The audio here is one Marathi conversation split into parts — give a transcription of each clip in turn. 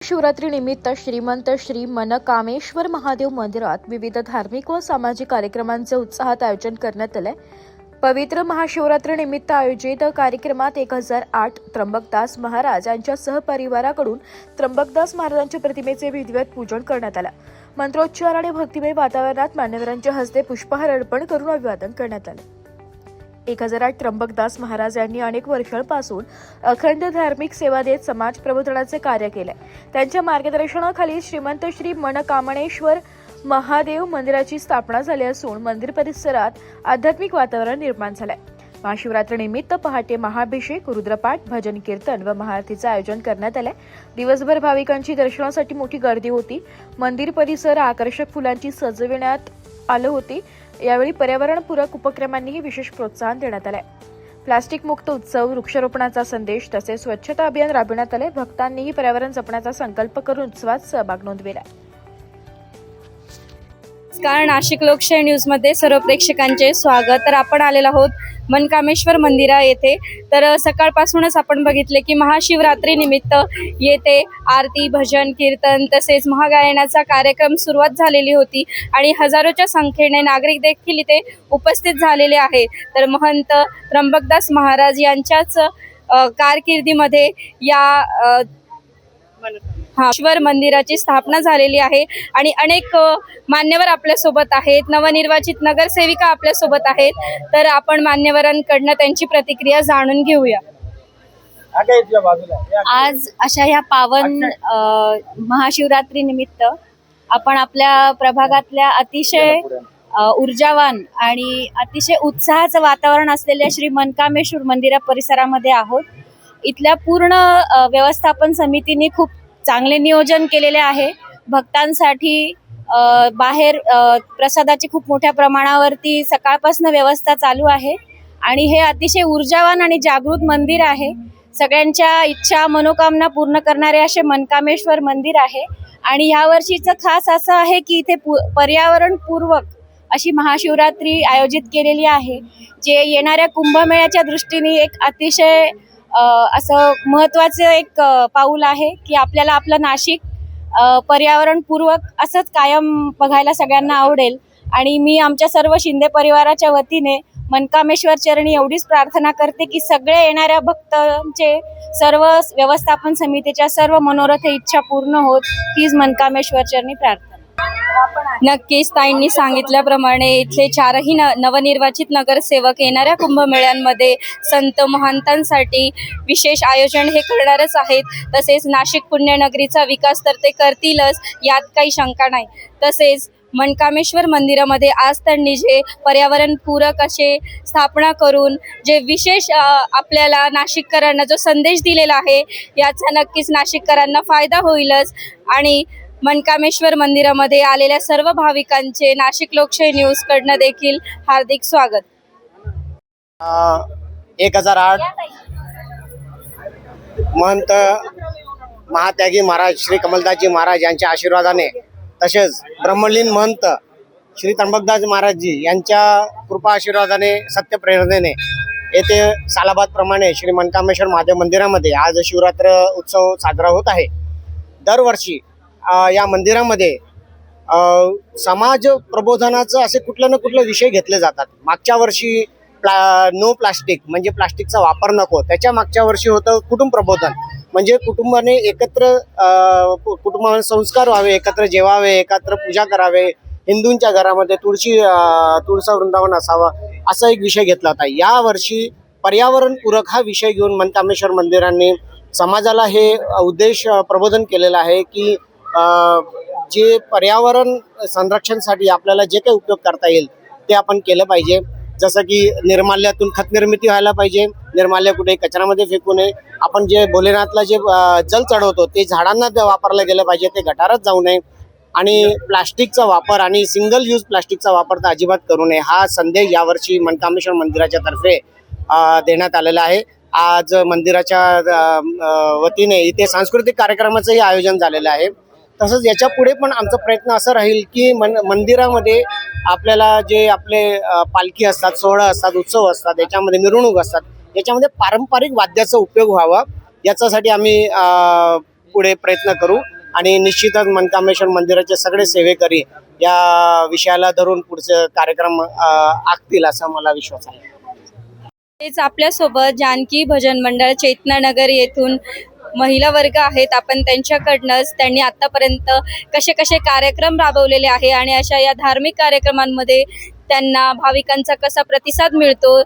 शिवरात्री निमित्त श्रीमंत श्री मनकामेश्वर महादेव मंदिरात विविध धार्मिक व सामाजिक कार्यक्रमांचे उत्साहात आयोजन करण्यात आले। पवित्र महाशिवरात्री निमित्त आयोजित कार्यक्रमात 1008 त्र्यंबकदास महाराज यांच्या सहपरिवाराकडून त्र्यंबकदास महाराजांच्या प्रतिमेचे विधिवत पूजन करण्यात आले। मंत्रोच्चार आणि भक्तिमय वातावरणात मान्यवरांच्या हस्ते पुष्पहार अर्पण करून अभिवादन करण्यात आले। 1008 त्र्यंबकदास महाराज यांनी अनेक वर्षांपासून अखंड धार्मिक सेवा देत समाज प्रबोधनाचे कार्य केले। त्यांच्या मार्गदर्शनाखाली श्रीमंत श्री मनकामनेश्वर महादेव मंदिराची स्थापना झाली असून मंदिर परिसरात आध्यात्मिक वातावरण निर्माण झाले। महाशिवरात्रीनिमित्त पहाटे महाभिषेक, रुद्रपाठ, भजन कीर्तन व महाआरतीचे आयोजन करण्यात आले। दिवसभर भाविकांची दर्शनासाठी मोठी गर्दी होती। मंदिर परिसर आकर्षक फुलांची सजविण्यात आले होते। यावेळी पर्यावरणपूरक उपक्रमांनीही विशेष प्रोत्साहन देण्यात आले। प्लास्टिक मुक्त उत्सव, वृक्षारोपणाचा संदेश तसेच स्वच्छता अभियान राबविण्यात आले। भक्तांनीही पर्यावरण जपण्याचा संकल्प करून उत्सवात सहभाग नोंदविला। नमस्कार, नाशिक लोकशाही न्यूज मध्ये सर्व प्रेक्षकांचे स्वागत। तर आपण आलेलो आहोत मनकामेश्वर मंदिरा येथे। तर सकाळपासूनच आपण बघितले की महाशिवरात्री निमित्त येथे आरती, भजन, कीर्तन तसेच महागायनाचा कार्यक्रम सुरुवात झालेली होती आणि हजारोच्या संख्येने नागरिक देखील इथे उपस्थित झालेले आहेत। तर महंत त्र्यंबकदास महाराज यांच्याच कारकिर्दीमध्ये या ईश्वर मंदिराची स्थापना झालेली आहे आणि अनेक मान्यवर आपल्या सोबत आहेत, नवनिर्वाचित नगरसेविका आपल्या सोबत आहेत। तर आपण मान्यवरांकडून त्यांची प्रतिक्रिया जाणून घेऊया। आज अशा ह्या पावन महाशिवरात्री निमित्त आपण आपल्या प्रभागातल्या अतिशय ऊर्जावान आणि अतिशय उत्साहाचं वातावरण असलेल्या श्री मनकामेश्वर मंदिरा परिसरामध्ये आहोत। इथल्या पूर्ण व्यवस्थापन समितीने खूप चांगले नियोजन केलेले आहे। भक्तांसाठी बाहेर प्रसादाची खूप मोठ्या प्रमाणावरती सकाळपासून व्यवस्था चालू आहे आणि हे अतिशय ऊर्जावान आणि जागृत मंदिर आहे। सगळ्यांच्या इच्छा मनोकामना पूर्ण करणारे असे मनकामेश्वर मंदिर आहे आणि ह्या वर्षीचं खास असं आहे की इथे पर्यावरणपूर्वक अशी महाशिवरात्री आयोजित केलेली आहे, जे येणाऱ्या कुंभमेळ्याच्या दृष्टीने एक अतिशय असं महत्त्वाचं एक पाऊल आहे की आपल्याला आपलं नाशिक पर्यावरणपूर्वक असंच कायम बघायला सगळ्यांना आवडेल। आणि मी आमच्या सर्व शिंदे परिवाराच्या वतीने मनकामेश्वर चरणी एवढीच प्रार्थना करते की सगळे येणाऱ्या भक्तांचे सर्व व्यवस्थापन समितीच्या सर्व मनोरथ इच्छा पूर्ण होत, हीच मनकामेश्वर चरणी प्रार्थना। नक्कीच ताईंनी सांगितल्याप्रमाणे इथले चारही नवनिर्वाचित नगरसेवक येणाऱ्या कुंभमेळ्यांमध्ये संत महंतांसाठी विशेष आयोजन हे करणारच आहेत। तसेच नाशिक पुण्यनगरीचा विकास तर ते करतीलच, यात काही शंका नाही। तसेच मनकामेश्वर मंदिरामध्ये आज त्यांनी जे पर्यावरणपूरक असे स्थापना करून जे विशेष आपल्याला नाशिककरांना जो संदेश दिलेला आहे, याचा नक्कीच नाशिककरांना फायदा होईलच। आणि मनकामेश्वर मंदिरामध्ये आलेल्या सर्व भाविकांचे नाशिक लोकशाही न्यूज कडनं देखील हार्दिक स्वागत। 1008 महंत महात्यागी महाराज श्री कमलदासजी महाराज यांच्या आशीर्वादाने तसेच ब्रह्मलीन महंत श्री त्र्यंबकदास महाराजजी यांच्या कृपा आशीर्वादाने, सत्य प्रेरणेने येथे सालाबाद प्रमाणे श्री मनकामेश्वर महादेव मंदिरामध्ये आज शिवरात्र उत्सव साजरा होत आहे। दरवर्षी या मंदिरामध्ये समाज प्रबोधनाचं असे कुठलं ना कुठलं विषय घेतले जातात। मागच्या वर्षी नो प्लास्टिक म्हणजे प्लास्टिकचा वापर नको, त्याच्या मागच्या वर्षी होतं कुटुंब प्रबोधन, म्हणजे कुटुंबाने एकत्र कुटुंबामध्ये संस्कार व्हावे, एकत्र जेवावे, एकत्र पूजा करावे, हिंदूंच्या घरामध्ये तुळसा वृंदावन असावं, असा एक विषय घेतला होता। या वर्षी पर्यावरणपूरक हा विषय घेऊन मनकामेश्वर मंदिरांनी समाजाला हे उद्देश प्रबोधन केलेला आहे की जे पर्यावरण संरक्षणासाठी आपल्याला जे काही उपयोग करता येईल ते आपण केलं पाहिजे। जसं की निर्माल्यातून खत निर्मिती व्हायला पाहिजे, निर्माल्य कुठे कचऱ्यामध्ये फेकू नये, आपण जे भोलेनाथला जे जल चढवतो ते झाडांना वापरलं गेलं पाहिजे, ते गटारात जाऊ नये आणि प्लास्टिकचा वापर आणि सिंगल यूज प्लास्टिकचा वापर तर अजिबात करू नये, हा संदेश यावर्षी मनकामेश्वर मंदिराच्या तर्फे देण्यात आलेला आहे। आज मंदिराच्या वतीने इथे सांस्कृतिक कार्यक्रमाचंही आयोजन झालेलं आहे। तसंच याच्या पुढे पण आमचा प्रयत्न असा राहील की मंदिरामध्ये आपल्याला जे आपले पालखी असतात, सोहळा असतात, उत्सव असतात, याच्यामध्ये मिरवणूक असतात, याच्यामध्ये पारंपरिक वाद्याचा उपयोग व्हावा, याच्यासाठी आम्ही पुढे प्रयत्न करू आणि निश्चितच मनकामेश्वर मंदिराचे सगळे सेवेकरी या विषयाला धरून पुढचे कार्यक्रम आखतील असा मला विश्वास आहे. तेच आपल्यासोबत जानकी भजन मंडळ चैतन्यनगर येथून महिला वर्ग आहेत. आपण त्यांच्याकडनंच त्यांनी आतापर्यंत कसे कसे कार्यक्रम राबवलेले आहे आणि अशा या धार्मिक कार्यक्रमांमध्ये त्यांना भाविकांचा कसा प्रतिसाद मिळतो,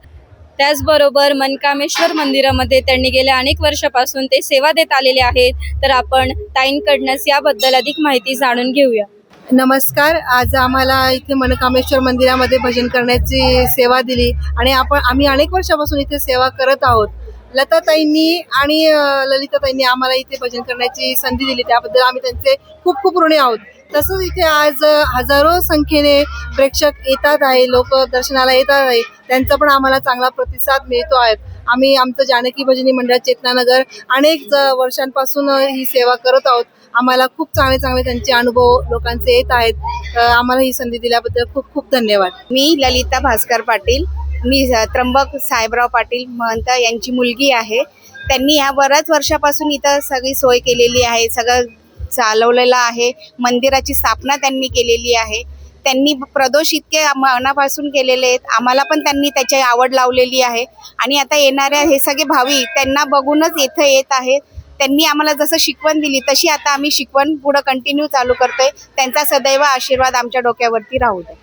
त्याचबरोबर मनकामेश्वर मंदिरामध्ये त्यांनी गेल्या अनेक वर्षापासून ते सेवा देत आलेले आहेत. तर आपण ताईंकडनंच याबद्दल अधिक माहिती जाणून घेऊया. नमस्कार. आज आम्हाला इथे मनकामेश्वर मंदिरामध्ये भजन करण्याची सेवा दिली आणि आम्ही अनेक वर्षापासून इथे सेवा करत आहोत. लताताईंनी आणि ललिताताईंनी आम्हाला इथे भजन करण्याची संधी दिली, त्याबद्दल आम्ही त्यांचे खूप खूप ऋणी आहोत. तसंच इथे आज हजारो संख्येने प्रेक्षक येतात आहे, लोक दर्शनाला येतात आहे, त्यांचा पण आम्हाला चांगला प्रतिसाद मिळतो आहे. आम्ही आमचं जानकी भजनी मंडळ चेतनानगर अनेक वर्षांपासून ही सेवा करत आहोत. आम्हाला खूप चांगले चांगले त्यांचे अनुभव लोकांचे येत आहेत. आम्हाला ही संधी दिल्याबद्दल खूप खूप धन्यवाद. मी ललिता भास्कर पाटील, मी त्र्यंबक साहेबराव पाटील महंत यांची मुलगी आहे. त्यांनी या बऱ्याच वर्षापासून इथं सगळी सोय केलेली आहे, सगळं चालवलेलं आहे. मंदिराची स्थापना त्यांनी केलेली आहे. त्यांनी प्रदोष इतके मनापासून केलेले आहेत. आम्हाला पण त्यांनी त्याची आवड लावलेली आहे आणि आता येणाऱ्या हे सगळे भावी त्यांना बघूनच इथं येत आहेत. त्यांनी आम्हाला जसं शिकवण दिली तशी आता आम्ही शिकवण पुढं कंटिन्यू चालू करतोय. त्यांचा सदैव आशीर्वाद आमच्या डोक्यावरती राहू दे.